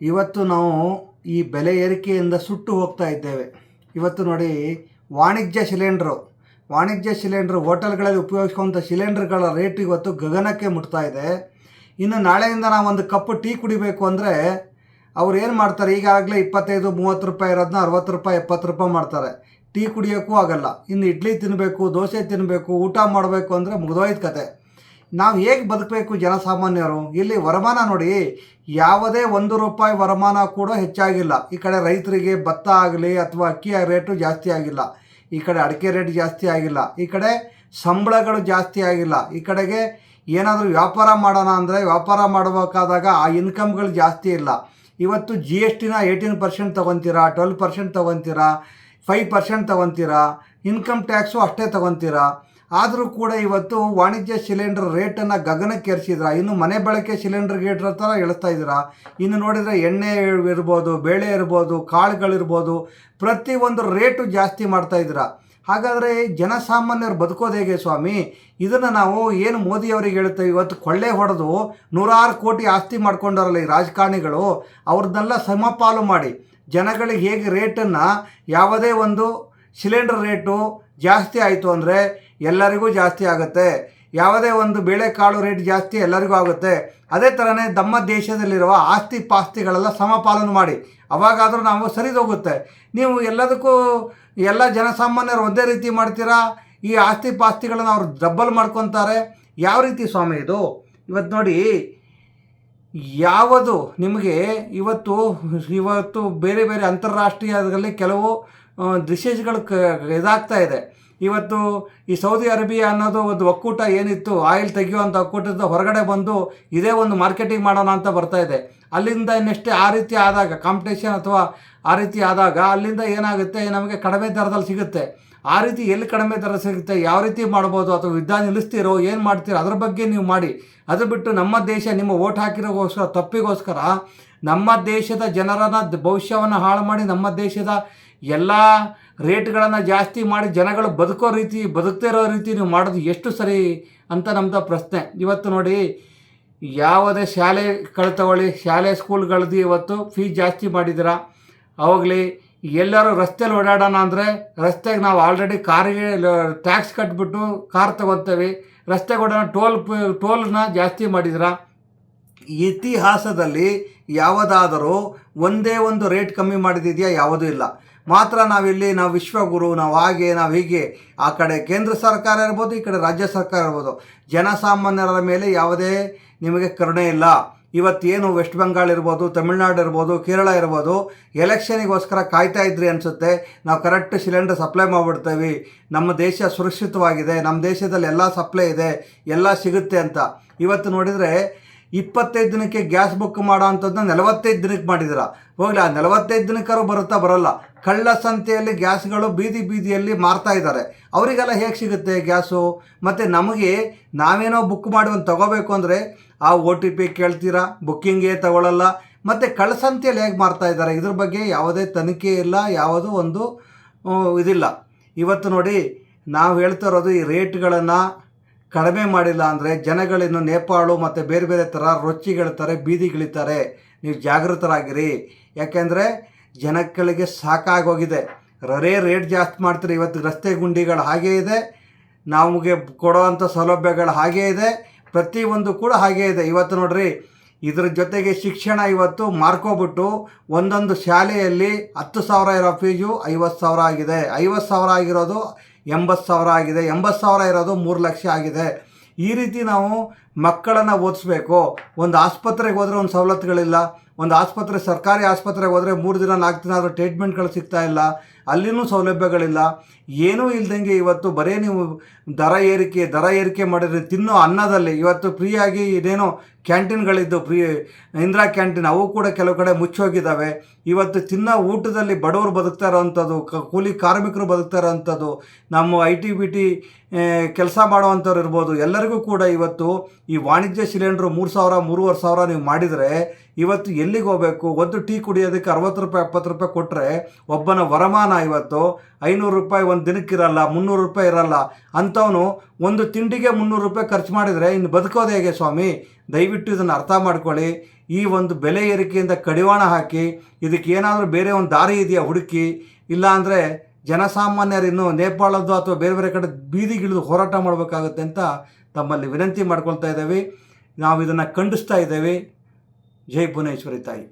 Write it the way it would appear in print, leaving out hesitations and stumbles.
ಇವತ್ತು ನಾವು ಈ ಬೆಲೆ ಏರಿಕೆಯಿಂದ ಸುಟ್ಟು ಹೋಗ್ತಾ ಇದ್ದೇವೆ. ಇವತ್ತು ನೋಡಿ, ವಾಣಿಜ್ಯ ಸಿಲಿಂಡ್ರು ಹೋಟೆಲ್ಗಳಲ್ಲಿ ಉಪಯೋಗಿಸುವಂಥ ಸಿಲಿಂಡರ್ಗಳ ರೇಟ್ ಇವತ್ತು ಗಗನಕ್ಕೆ ಮುಟ್ತಾ ಇದೆ. ಇನ್ನು ನಾಳೆಯಿಂದ ನಾವು ಒಂದು ಕಪ್ ಟೀ ಕುಡಿಬೇಕು ಅಂದರೆ ಅವ್ರು ಏನು ಮಾಡ್ತಾರೆ, ಈಗಾಗಲೇ 25-30 ರೂಪಾಯಿ ಇರೋದನ್ನ 60 ರೂಪಾಯಿ 70 ರೂಪಾಯಿ ಮಾಡ್ತಾರೆ. ಟೀ ಕುಡಿಯೋಕ್ಕೂ ಆಗಲ್ಲ. ಇನ್ನು ಇಡ್ಲಿ ತಿನ್ನಬೇಕು, ದೋಸೆ ತಿನ್ನಬೇಕು, ಊಟ ಮಾಡಬೇಕು ಅಂದರೆ ಮುಗಿದೋಯ್ತು ಕತೆ. ನಾವು ಹೇಗೆ ಬದುಕಬೇಕು ಜನಸಾಮಾನ್ಯರು? ಇಲ್ಲಿ ವರಮಾನ ನೋಡಿ, ಯಾವುದೇ 1 ರೂಪಾಯಿ ವರಮಾನ ಕೂಡ ಹೆಚ್ಚಾಗಿಲ್ಲ. ಈ ಕಡೆ ರೈತರಿಗೆ ಭತ್ತ ಆಗಲಿ ಅಥವಾ ಅಕ್ಕಿ ರೇಟು ಜಾಸ್ತಿ ಆಗಿಲ್ಲ, ಈ ಕಡೆ ಅಡಿಕೆ ರೇಟ್ ಜಾಸ್ತಿ ಆಗಿಲ್ಲ, ಈ ಕಡೆ ಸಂಬಳಗಳು ಜಾಸ್ತಿ ಆಗಿಲ್ಲ, ಈ ಕಡೆಗೆ ಏನಾದರೂ ವ್ಯಾಪಾರ ಮಾಡೋಣ ಅಂದರೆ ವ್ಯಾಪಾರ ಮಾಡಬೇಕಾದಾಗ ಆ ಇನ್ಕಮ್ಗಳು ಜಾಸ್ತಿ ಇಲ್ಲ. ಇವತ್ತು GSTನ 18% ತೊಗೊತೀರಾ, 12% ತೊಗೊತೀರಾ, 5% ತೊಗೊತೀರಾ, ಇನ್ಕಮ್ ಟ್ಯಾಕ್ಸು ಅಷ್ಟೇ ತೊಗೊತೀರಾ. ಆದರೂ ಕೂಡ ಇವತ್ತು ವಾಣಿಜ್ಯ ಸಿಲಿಂಡರ್ ರೇಟನ್ನು ಗಗನಕ್ಕೆ ಏರಿಸಿದ್ರ. ಇನ್ನು ಮನೆ ಬಳಕೆ ಸಿಲಿಂಡರ್ ರೇಟ್ ಥರ ಇಳಿಸ್ತಾ ಇದ್ದೀರಾ. ಇನ್ನು ನೋಡಿದರೆ ಎಣ್ಣೆ ಇರ್ಬೋದು, ಬೇಳೆ ಇರ್ಬೋದು, ಕಾಳುಗಳಿರ್ಬೋದು, ಪ್ರತಿಯೊಂದು ರೇಟು ಜಾಸ್ತಿ ಮಾಡ್ತಾಯಿದ್ದೀರಾ. ಹಾಗಾದರೆ ಜನಸಾಮಾನ್ಯರು ಬದುಕೋದು ಹೇಗೆ ಸ್ವಾಮಿ? ಇದನ್ನು ನಾವು ಏನು ಮೋದಿಯವರಿಗೆ ಹೇಳ್ತೇವೆ, ಇವತ್ತು ಕೊಳ್ಳೆ ಹೊಡೆದು 100 ಕೋಟಿ ಆಸ್ತಿ ಮಾಡ್ಕೊಂಡವರಲ್ಲ ಈ ರಾಜಕಾರಣಿಗಳು, ಅವ್ರದ್ದೆಲ್ಲ ಸಮಪಾಲು ಮಾಡಿ ಜನಗಳಿಗೆ ಹೇಗೆ ರೇಟನ್ನು, ಯಾವುದೇ ಒಂದು ಸಿಲಿಂಡರ್ ರೇಟು ಜಾಸ್ತಿ ಆಯಿತು ಅಂದರೆ ಎಲ್ಲರಿಗೂ ಜಾಸ್ತಿ ಆಗುತ್ತೆ, ಯಾವುದೇ ಒಂದು ಬೇಳೆಕಾಳು ರೇಟ್ ಜಾಸ್ತಿ ಎಲ್ಲರಿಗೂ ಆಗುತ್ತೆ. ಅದೇ ಥರನೇ ನಮ್ಮ ದೇಶದಲ್ಲಿರುವ ಆಸ್ತಿ ಪಾಸ್ತಿಗಳೆಲ್ಲ ಸಮಪಾಲನೆ ಮಾಡಿ, ಅವಾಗಾದರೂ ನಾವು ಸರಿದೋಗುತ್ತೆ. ನೀವು ಎಲ್ಲದಕ್ಕೂ ಎಲ್ಲ ಜನಸಾಮಾನ್ಯರು ಒಂದೇ ರೀತಿ ಮಾಡ್ತೀರಾ, ಈ ಆಸ್ತಿ ಪಾಸ್ತಿಗಳನ್ನು ಅವ್ರು ಡಬ್ಬಲ್ ಮಾಡ್ಕೊತಾರೆ. ಯಾವ ರೀತಿ ಸ್ವಾಮಿ ಇದು? ಇವತ್ತು ನೋಡಿ, ಯಾವುದು ನಿಮಗೆ ಇವತ್ತು ಬೇರೆ ಬೇರೆ ಅಂತಾರಾಷ್ಟ್ರೀಯದಲ್ಲಿ ಕೆಲವು ಡಿಸೀಸ್ಗಳು ಇದಾಗ್ತಾ ಇದೆ. ಇವತ್ತು ಈ ಸೌದಿ ಅರೇಬಿಯಾ ಅನ್ನೋದು ಒಂದು ಒಕ್ಕೂಟ ಏನಿತ್ತು, ಆಯಿಲ್ ತೆಗೆಯುವಂಥ ಒಕ್ಕೂಟದ ಹೊರಗಡೆ ಬಂದು ಇದೇ ಒಂದು ಮಾರ್ಕೆಟಿಂಗ್ ಮಾಡೋಣ ಅಂತ ಬರ್ತಾ ಇದೆ. ಅಲ್ಲಿಂದ ಇನ್ನೆಷ್ಟೇ ಆ ರೀತಿ ಆದಾಗ ಕಾಂಪಿಟೇಷನ್ ಅಥವಾ ಆ ರೀತಿ ಆದಾಗ ಅಲ್ಲಿಂದ ಏನಾಗುತ್ತೆ, ನಮಗೆ ಕಡಿಮೆ ದರದಲ್ಲಿ ಸಿಗುತ್ತೆ. ಆ ರೀತಿ ಎಲ್ಲಿ ಕಡಿಮೆ ದರ ಸಿಗುತ್ತೆ, ಯಾವ ರೀತಿ ಮಾಡ್ಬೋದು, ಅಥವಾ ಯುದ್ಧ ನಿಲ್ಲಿಸ್ತೀರೋ ಏನು ಮಾಡ್ತೀರೋ ಅದ್ರ ಬಗ್ಗೆ ನೀವು ಮಾಡಿ. ಅದು ಬಿಟ್ಟು ನಮ್ಮ ದೇಶ ನಿಮ್ಮ ಓಟ್ ಹಾಕಿರೋಗೋಸ್ಕರ ತಪ್ಪಿಗೋಸ್ಕರ ನಮ್ಮ ದೇಶದ ಜನರನ್ನು ಭವಿಷ್ಯವನ್ನು ಹಾಳು ಮಾಡಿ ನಮ್ಮ ದೇಶದ ಎಲ್ಲ ರೇಟ್ಗಳನ್ನು ಜಾಸ್ತಿ ಮಾಡಿ ಜನಗಳು ಬದುಕದೇ ಇರೋ ರೀತಿ ನೀವು ಮಾಡೋದು ಎಷ್ಟು ಸರಿ ಅಂತ ನಮ್ಮದು ಪ್ರಶ್ನೆ. ಇವತ್ತು ನೋಡಿ, ಯಾವುದೇ ತಗೊಳ್ಳಿ, ಸ್ಕೂಲ್ಗಳದ್ದು ಇವತ್ತು ಫೀಸ್ ಜಾಸ್ತಿ ಮಾಡಿದ್ದೀರಾ. ಅವಾಗಲಿ ಎಲ್ಲರೂ ರಸ್ತೆಯಲ್ಲಿ ಓಡಾಡೋಣ ಅಂದರೆ ರಸ್ತೆಗೆ ನಾವು ಆಲ್ರೆಡಿ ಕಾರಿಗೆ ಟ್ಯಾಕ್ಸ್ ಕಟ್ಬಿಟ್ಟು ಕಾರ್ ತೊಗೊತೇವೆ, ರಸ್ತೆಗೆ ಓಡೋಣ ಟೋಲ್ನ ಜಾಸ್ತಿ ಮಾಡಿದ್ದೀರಾ. ಇತಿಹಾಸದಲ್ಲಿ ಯಾವುದಾದರೂ ಒಂದೇ ಒಂದು ರೇಟ್ ಕಮ್ಮಿ ಮಾಡಿದೆಯಾ? ಯಾವುದೂ ಇಲ್ಲ. ಮಾತ್ರ ನಾವು ವಿಶ್ವಗುರು, ನಾವು ಹೀಗೆ ಆ ಕಡೆ ಕೇಂದ್ರ ಸರ್ಕಾರ ಇರ್ಬೋದು, ಈ ಕಡೆ ರಾಜ್ಯ ಸರ್ಕಾರ ಇರ್ಬೋದು, ಜನಸಾಮಾನ್ಯರ ಮೇಲೆ ಯಾವುದೇ ನಿಮಗೆ ಕರುಣೆ ಇಲ್ಲ. ಇವತ್ತೇನು ವೆಸ್ಟ್ ಬೆಂಗಾಲ್ ಇರ್ಬೋದು, ತಮಿಳ್ನಾಡು ಇರ್ಬೋದು, ಕೇರಳ ಇರ್ಬೋದು, ಎಲೆಕ್ಷನಿಗೋಸ್ಕರ ಕಾಯ್ತಾ ಇದ್ರಿ ಅನಿಸುತ್ತೆ. ನಾವು ಕರೆಕ್ಟ್ ಸಿಲಿಂಡರ್ ಸಪ್ಲೈ ಮಾಡಿಬಿಡ್ತೇವೆ, ನಮ್ಮ ದೇಶ ಸುರಕ್ಷಿತವಾಗಿದೆ, ನಮ್ಮ ದೇಶದಲ್ಲಿ ಎಲ್ಲ ಸಪ್ಲೈ ಇದೆ, ಎಲ್ಲ ಸಿಗುತ್ತೆ ಅಂತ. ಇವತ್ತು ನೋಡಿದರೆ 25 ದಿನಕ್ಕೆ ಗ್ಯಾಸ್ ಬುಕ್ ಮಾಡೋ ಅಂಥದ್ದನ್ನ 45 ದಿನಕ್ಕೆ ಮಾಡಿದಿರ. ಹೋಗಲಿ, ಆ 45 ದಿನಕ್ಕಾರು ಬರಲ್ಲ. ಕಳ್ಳ ಸಂತೆಯಲ್ಲಿ ಗ್ಯಾಸ್ಗಳು ಬೀದಿಯಲ್ಲಿ ಮಾರ್ತಾ ಇದ್ದಾರೆ. ಅವರಿಗೆಲ್ಲ ಹೇಗೆ ಸಿಗುತ್ತೆ ಗ್ಯಾಸು? ಮತ್ತು ನಮಗೆ ನಾವೇನೋ ಬುಕ್ ಮಾಡಿ ಒಂದು ತೊಗೋಬೇಕು ಅಂದರೆ ಆ OTP ಕೇಳ್ತೀರಾ, ಬುಕ್ಕಿಂಗೇ ತಗೊಳ್ಳಲ್ಲ. ಮತ್ತು ಕಳ್ಳ ಸಂತೆಯಲ್ಲಿ ಹೇಗೆ ಮಾರ್ತಾ ಇದ್ದಾರೆ, ಇದ್ರ ಬಗ್ಗೆ ಯಾವುದೇ ತನಿಖೆ ಇಲ್ಲ, ಯಾವುದೂ ಒಂದು ಇದಿಲ್ಲ. ಇವತ್ತು ನೋಡಿ, ನಾವು ಹೇಳ್ತಾ ಇರೋದು ಈ ರೇಟ್ಗಳನ್ನು ಕಡಿಮೆ ಮಾಡಿಲ್ಲ ಅಂದರೆ ಜನಗಳಿನ್ನು ನೇಪಾಳು ಮತ್ತು ಬೇರೆ ಬೇರೆ ಥರ ರೊಚ್ಚಿಗಿಳ್ತಾರೆ, ಬೀದಿಗಿಳಿತಾರೆ. ನೀವು ಜಾಗೃತರಾಗಿರಿ. ಯಾಕೆಂದರೆ ಜನಗಳಿಗೆ ಸಾಕಾಗೋಗಿದೆ. ರೇಟ್ ಜಾಸ್ತಿ ಮಾಡ್ತೀರಿ. ಇವತ್ತು ರಸ್ತೆ ಗುಂಡಿಗಳು ಹಾಗೇ ಇದೆ, ನಮಗೆ ಕೊಡೋವಂಥ ಸೌಲಭ್ಯಗಳು ಹಾಗೇ ಇದೆ, ಪ್ರತಿಯೊಂದು ಕೂಡ ಹಾಗೇ ಇದೆ. ಇವತ್ತು ನೋಡ್ರಿ, ಇದ್ರ ಜೊತೆಗೆ ಶಿಕ್ಷಣ ಇವತ್ತು ಮಾರ್ಕೋಬಿಟ್ಟು ಒಂದೊಂದು ಶಾಲೆಯಲ್ಲಿ 10,000 ಇರೋ ಫೀಸು 50,000 ಆಗಿದೆ, 50,000 ಆಗಿರೋದು 80,000 ಆಗಿದೆ, 80,000 ಇರೋದು 3 ಲಕ್ಷ ಆಗಿದೆ. ಈ ರೀತಿ ನಾವು ಮಕ್ಕಳನ್ನು ಓದಿಸ್ಬೇಕು. ಒಂದು ಆಸ್ಪತ್ರೆಗೆ ಹೋದರೆ ಒಂದು ಸವಲತ್ತುಗಳಿಲ್ಲ, ಒಂದು ಸರ್ಕಾರಿ ಆಸ್ಪತ್ರೆಗೆ ಹೋದರೆ 3 ದಿನ 4 ದಿನ ಆದರೂ ಟ್ರೀಟ್ಮೆಂಟ್ಗಳು ಸಿಗ್ತಾ ಇಲ್ಲ, ಅಲ್ಲಿನೂ ಸೌಲಭ್ಯಗಳಿಲ್ಲ. ಏನೂ ಇಲ್ದಂಗೆ ಇವತ್ತು ಬರೀ ನೀವು ದರ ಏರಿಕೆ ಮಾಡಿದ್ರೆ ತಿನ್ನೋ ಅನ್ನದಲ್ಲಿ ಇವತ್ತು ಫ್ರೀಯಾಗಿ ಇದೇನೋ ಕ್ಯಾಂಟೀನ್ಗಳಿದ್ದು ಇಂದಿರಾ ಕ್ಯಾಂಟೀನ್ ಅವು ಕೂಡ ಕೆಲವು ಕಡೆ ಮುಚ್ಚೋಗಿದ್ದಾವೆ. ಇವತ್ತು ತಿನ್ನೋ ಊಟದಲ್ಲಿ ಬಡವರು ಬದುಕ್ತಾ ಇರೋವಂಥದ್ದು, ಕೂಲಿ ಕಾರ್ಮಿಕರು ಬದುಕ್ತಾ ಇರೋವಂಥದ್ದು, ನಮ್ಮ IT-BT ಕೆಲಸ ಮಾಡೋವಂಥವ್ರು ಇರ್ಬೋದು, ಎಲ್ಲರಿಗೂ ಕೂಡ ಇವತ್ತು ಈ ವಾಣಿಜ್ಯ ಸಿಲಿಂಡ್ರು 3,000 3,500 ನೀವು ಮಾಡಿದರೆ ಇವತ್ತು ಎಲ್ಲಿಗೆ ಹೋಗಬೇಕು? ಒಂದು ಟೀ ಕುಡಿಯೋದಕ್ಕೆ 60 ರೂಪಾಯಿ 70 ರೂಪಾಯಿ ಕೊಟ್ಟರೆ ಒಬ್ಬನ ವರಮಾನ ಇವತ್ತು 500 ರೂಪಾಯಿ ಒಂದು ದಿನಕ್ಕಿರಲ್ಲ, 300 ರೂಪಾಯಿ ಇರಲ್ಲ. ಅಂಥವನು ಒಂದು ತಿಂಡಿಗೆ 300 ರೂಪಾಯಿ ಖರ್ಚು ಮಾಡಿದರೆ ಇನ್ನು ಬದುಕೋದು ಹೇಗೆ ಸ್ವಾಮಿ? ದಯವಿಟ್ಟು ಇದನ್ನು ಅರ್ಥ ಮಾಡ್ಕೊಳ್ಳಿ. ಈ ಒಂದು ಬೆಲೆ ಏರಿಕೆಯಿಂದ ಕಡಿವಾಣ ಹಾಕಿ ಇದಕ್ಕೆ ಏನಾದರೂ ಬೇರೆ ಒಂದು ದಾರಿ ಇದೆಯಾ ಹುಡುಕಿ, ಇಲ್ಲಾಂದರೆ ಜನಸಾಮಾನ್ಯರಿನ್ನು ನೇಪಾಳದ್ದು ಅಥವಾ ಬೇರೆ ಬೇರೆ ಕಡೆ ಬೀದಿಗಿಳಿದು ಹೋರಾಟ ಮಾಡಬೇಕಾಗುತ್ತೆ ಅಂತ ತಮ್ಮಲ್ಲಿ ವಿನಂತಿ ಮಾಡ್ಕೊಳ್ತಾ ಇದ್ದೇವೆ. ನಾವು ಇದನ್ನು ಖಂಡಿಸ್ತಾ ಇದ್ದೇವೆ. ಜೈ ಭುವನೇಶ್ವರಿ ತಾಯಿ.